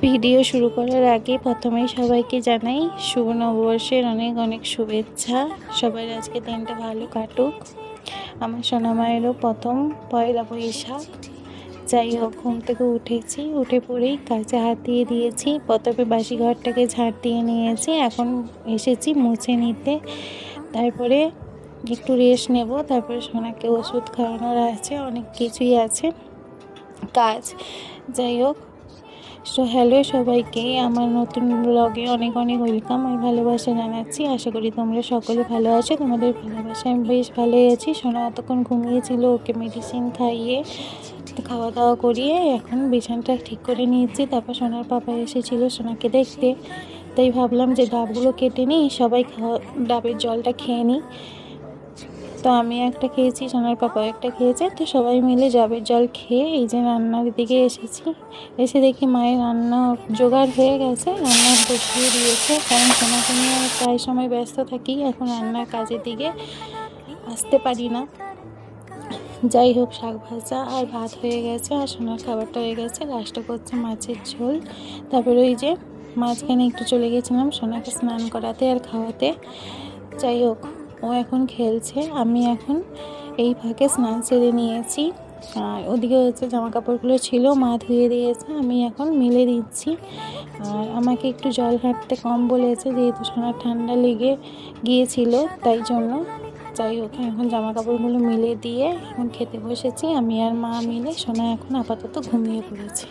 Video শুরু করার আগে প্রথমেই সবাইকে জানাই শুভ নববর্ষের অনেক অনেক শুভেচ্ছা। সবার আজকে দিনটা ভালো কাটুক। আমার সোনামায়েরও প্রথম পয়লা বৈশাখ। যাই হোক, ঘুম থেকে উঠেছি, উঠে পড়েই কাজে হাত দিয়ে দিয়েছি। প্রথমে বাসি ঘরটাকে ঝাড় দিয়ে নিয়েছি, এখন এসেছি মুছে নিতে। তারপরে একটু রেস্ট নেব, তারপরে সোনাকে ওষুধ খাওয়ানোর আছে, অনেক কিছুই আছে কাজ। যাই হোক, হ্যালো সবাইকে, আমার নতুন ব্লগে অনেক অনেক ওয়েলকাম আর ভালোবাসা জানাচ্ছি। আশা করি তোমরা সকলে ভালো আছো। তোমাদের ভালোবাসায় আমি বেশ ভালোই আছি। সোনা এতক্ষণ ঘুমিয়েছিল, ওকে মেডিসিন খাইয়ে খাওয়া দাওয়া করিয়ে এখন বিছানাটা ঠিক করে নিয়েছি। তারপর সোনার পাপা এসেছিলো সোনাকে দেখতে, তাই ভাবলাম যে ডাবগুলো কেটে নিই, সবাই ডাবের জলটা খেয়ে নিই। তো আমি একটা খেয়েছি, সোনার পাপাও একটা খেয়েছে, তো সবাই মিলে ডাবের জল খেয়ে এই যে রান্নার দিকে এসেছি। এসে দেখি মায়ের রান্না জোগাড় হয়ে গেছে, রান্না বসিয়ে দিয়েছে। কারণ সোনাকে নিয়ে প্রায় সময় ব্যস্ত থাকি, এখন রান্নার কাজের দিকে আসতে পারি না। যাই হোক, শাক ভাজা আর ভাত হয়ে গেছে, আর সোনার খাবারটা হয়ে গেছে। লাস্টে করছে মাছের ঝোল। তারপরে ওই যে মাঝখানে একটু চলে গেছিলাম সোনাকে স্নান করাতে আর খাওয়াতে। যাই হোক, ও এখন খেলছে, আমি এখন এই ফাঁকে স্নান সেরে নিয়েছি। আর ওদিকে হচ্ছে জামা কাপড়গুলো ছিল, মা ধুয়ে দিয়েছে, আমি এখন মিলে দিচ্ছি। আর আমাকে একটু জল ঘাটতে কম বলেছে, যেহেতু সোনার ঠান্ডা লেগে গিয়েছিল, তাই জন্য। যাই হোক, এখন জামা কাপড়গুলো মিলে দিয়ে এখন খেতে বসেছি আমি আর মা মিলে। সোনা এখন আপাতত ঘুমিয়ে পড়েছে।